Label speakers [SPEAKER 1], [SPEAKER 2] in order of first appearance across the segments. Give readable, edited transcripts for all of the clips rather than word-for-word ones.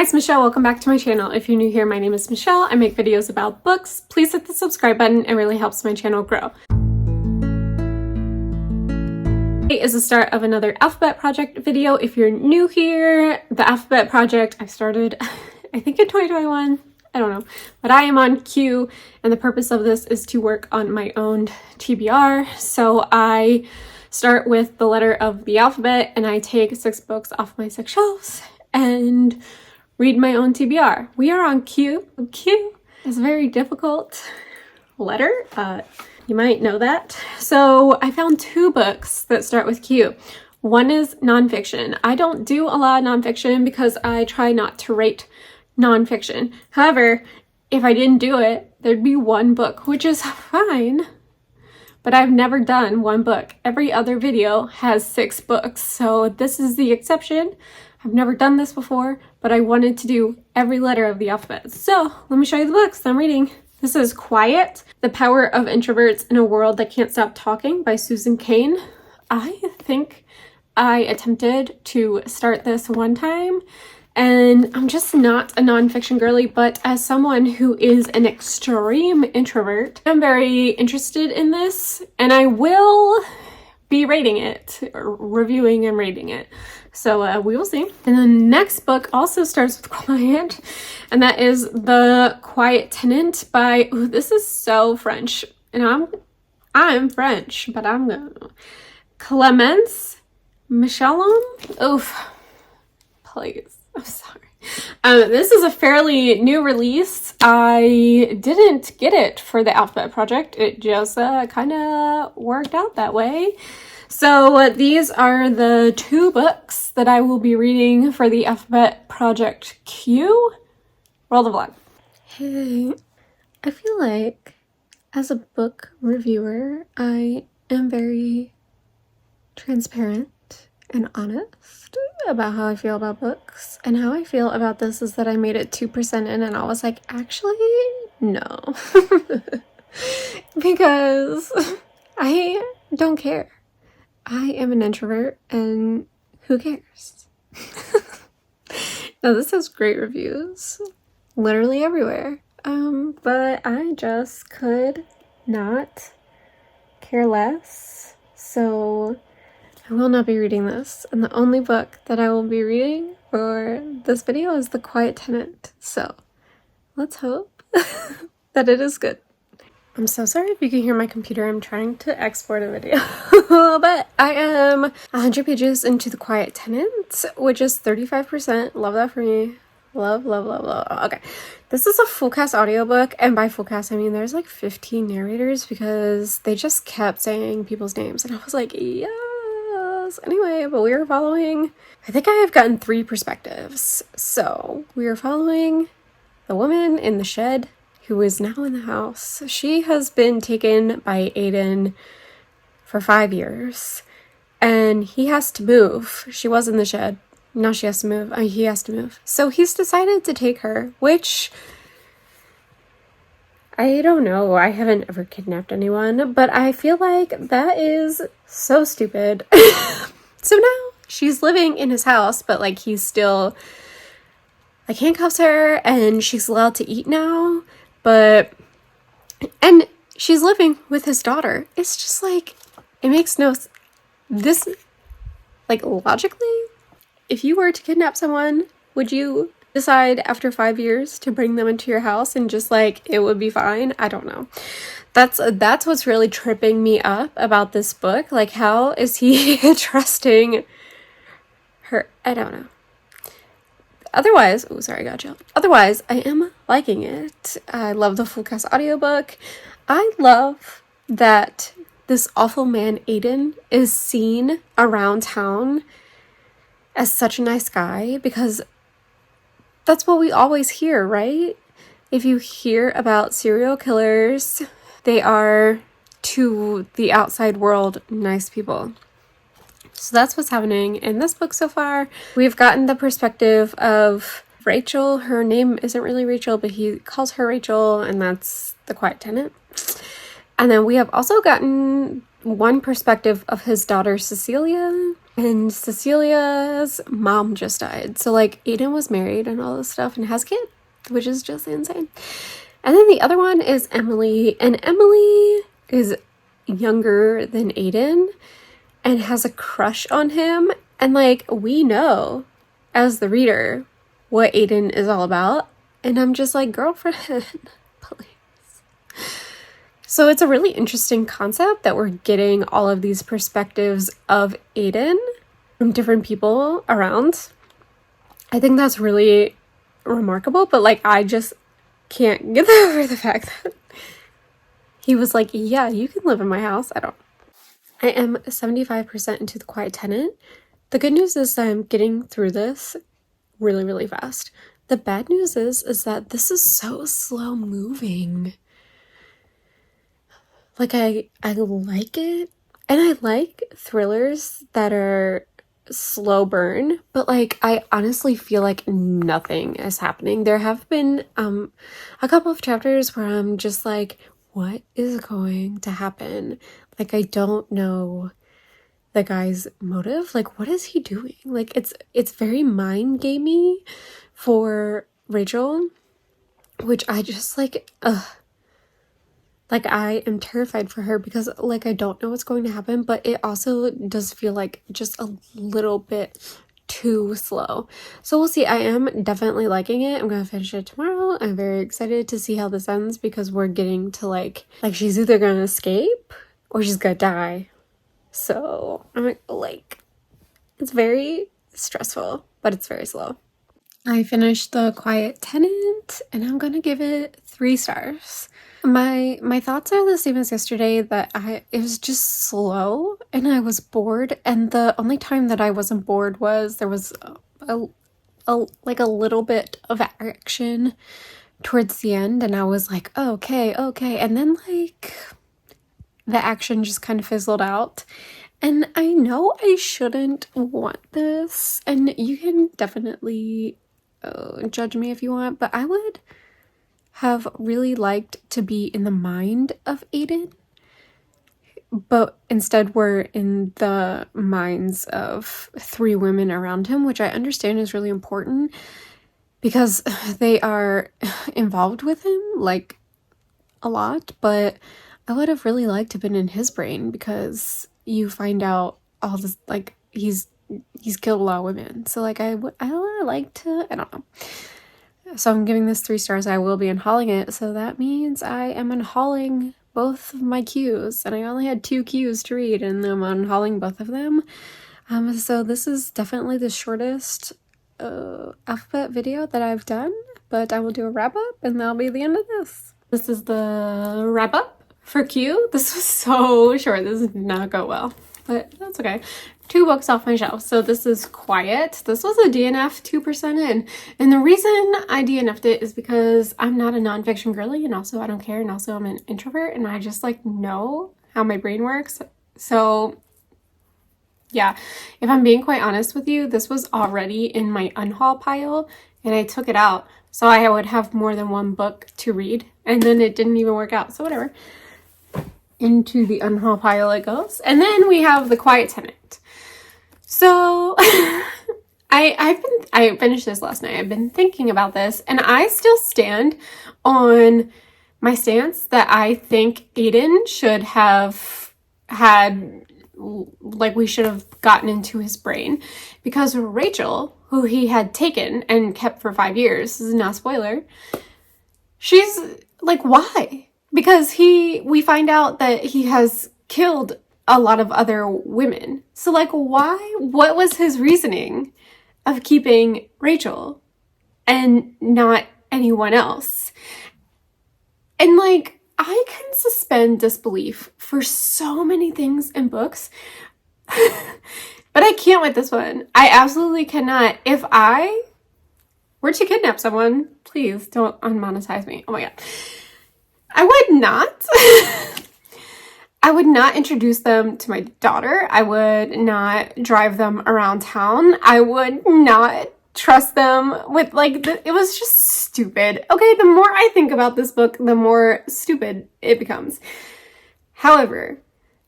[SPEAKER 1] Hi, it's Michelle. Welcome back to my channel. If you're new here, my name is Michelle. I make videos about books. Please hit the subscribe button. It really helps my channel grow. Today is the start of another alphabet project video. If you're new here, the alphabet project I started, I think in 2021. I don't know, but I am on Q, and the purpose of this is to work on my own TBR. So I start with the letter of the alphabet, and I take 6 books off my 6 shelves and read my own TBR. We are on Q. Q is a very difficult letter. You might know that. So I found 2 books that start with Q. One is nonfiction. I don't do a lot of nonfiction because I try not to rate nonfiction. However, if I didn't do it, there'd be 1 book, which is fine. But I've never done 1 book. Every other video has 6 books, so this is the exception. I've never done this before, but I wanted to do every letter of the alphabet. So let me show you the books I'm reading. This is Quiet, The Power of Introverts in a World That Can't Stop Talking by Susan Cain. I think I attempted to start this one time, and I'm just not a nonfiction girly, but as someone who is an extreme introvert, I'm very interested in this, and I will be rating it, or reviewing and rating it. So we will see. And the next book also starts with Quiet, and that is The Quiet Tenant by, ooh, this is so French, and I'm French, but I'm gonna, Clemence Michel. Oof, please. I'm sorry. This is a fairly new release. I didn't get it for the alphabet project. It just kind of worked out that way. So these are the 2 books that I will be reading for the alphabet project Q. Roll the vlog. Hey, I feel like as a book reviewer, I am very transparent and honest about how I feel about books, and how I feel about this is that I made it 2% in and I was like, actually no. Because I don't care. I am an introvert, and who cares? Now this has great reviews literally everywhere, but I just could not care less, so I will not be reading this, and the only book that I will be reading for this video is The Quiet Tenant. So let's hope that it is good. I'm so sorry if you can hear my computer. I'm trying to export a video. But I am 100 pages into The Quiet Tenant, which is 35%. Love that for me. Love, love, love, love. Okay. This is a full cast audiobook, and by full cast I mean there's like 15 narrators because they just kept saying people's names, and I was like, yeah. Anyway, but we are following, I think I have gotten 3 perspectives. So we are following the woman in the shed who is now in the house. She has been taken by Aiden for 5 years, and he has to move. She was in the shed. Now she has to move. He has to move. So he's decided to take her, which I don't know. I haven't ever kidnapped anyone, but I feel like that is so stupid. So now she's living in his house, but like he's still like handcuffs her, and she's allowed to eat now, and she's living with his daughter. It's just like, it makes no this, like, logically, if you were to kidnap someone, would you decide after 5 years to bring them into your house and just like it would be fine? I don't know. That's what's really tripping me up about this book. Like, how is he trusting her? I don't know. Otherwise, oh sorry, gotcha. Otherwise, I am liking it. I love the full cast audiobook. I love that this awful man Aiden is seen around town as such a nice guy, because that's what we always hear, right? If you hear about serial killers, they are, to the outside world, nice people. So that's what's happening in this book so far. We've gotten the perspective of Rachel. Her name isn't really Rachel, but he calls her Rachel, and that's the Quiet Tenant. And then we have also gotten one perspective of his daughter Cecilia, And Cecilia's mom just died. So like Aiden was married and all this stuff and has kids, which is just insane. And then the other one is Emily, and Emily is younger than Aiden and has a crush on him. And like, we know as the reader what Aiden is all about. And I'm just like, girlfriend, please. So it's a really interesting concept that we're getting all of these perspectives of Aiden from different people around. I think that's really remarkable, but like, I just can't get over the fact that he was like, yeah, you can live in my house. I am 75% into the Quiet Tenant. The good news is that I'm getting through this really, really fast. The bad news is that this is so slow moving. Like, I like it, and I like thrillers that are slow burn, but like, I honestly feel like nothing is happening. There have been a couple of chapters where I'm just like, what is going to happen? Like, I don't know the guy's motive. Like, what is he doing? Like, it's very mind gamey for Rachel, which I just like, like, I am terrified for her because like, I don't know what's going to happen, but it also does feel like just a little bit too slow. So we'll see. I am definitely liking it. I'm gonna finish it tomorrow. I'm very excited to see how this ends because we're getting to like she's either gonna escape or she's gonna die. So I'm like, it's very stressful, but it's very slow. I finished The Quiet Tenant and I'm gonna give it 3 stars. My thoughts are the same as yesterday, that it was just slow and I was bored, and the only time that I wasn't bored was there was a little bit of action towards the end, and I was like, oh, okay, and then like the action just kind of fizzled out. And I know I shouldn't want this, and you can definitely judge me if you want, but I would have really liked to be in the mind of Aiden, but instead we're in the minds of 3 women around him, which I understand is really important because they are involved with him like a lot, but I would have really liked to have been in his brain because you find out all this, like, he's killed a lot of women. So like, I would like to, I don't know. So I'm giving this 3 stars. I will be unhauling it. So that means I am unhauling both of my cues. And I only had 2 cues to read, and I'm unhauling both of them. So this is definitely the shortest alphabet video that I've done. But I will do a wrap up, and that'll be the end of this. This is the wrap up for Q. This was so short. This did not go well, but that's okay. 2 books off my shelf. So this is Quiet. This was a DNF 2% in. And the reason I DNF'd it is because I'm not a nonfiction girly, and also I don't care, and also I'm an introvert, and I just like know how my brain works. So yeah, if I'm being quite honest with you, this was already in my unhaul pile and I took it out so I would have more than 1 book to read, and then it didn't even work out. So whatever. Into the unhaul pile it goes. And then we have The Quiet Tenant. So I finished this last night. I've been thinking about this, and I still stand on my stance that I think Aiden should have had, like, we should have gotten into his brain, because Rachel, who he had taken and kept for 5 years, this is not a spoiler, she's like, why? Because we find out that he has killed a lot of other women. So like, why? What was his reasoning of keeping Rachel and not anyone else? And like, I can suspend disbelief for so many things in books, but I can't with this one. I absolutely cannot. If I were to kidnap someone, please don't unmonetize me. Oh my God. I would not. I would not introduce them to my daughter. I would not drive them around town. I would not trust them with, like, it was just stupid. Okay, the more I think about this book, the more stupid it becomes. However,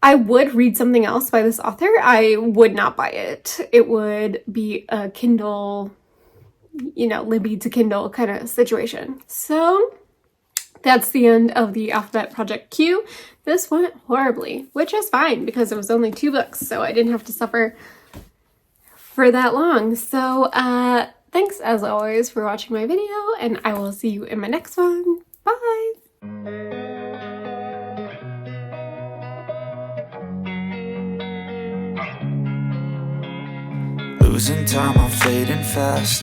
[SPEAKER 1] I would read something else by this author. I would not buy it. It would be a Kindle, you know, Libby to Kindle kind of situation. So that's the end of the Alphabet Project Q. This went horribly, which is fine because it was only 2 books, so I didn't have to suffer for that long. So thanks as always for watching my video, and I will see you in my next one. Bye!
[SPEAKER 2] Losing time, I'm fading fast.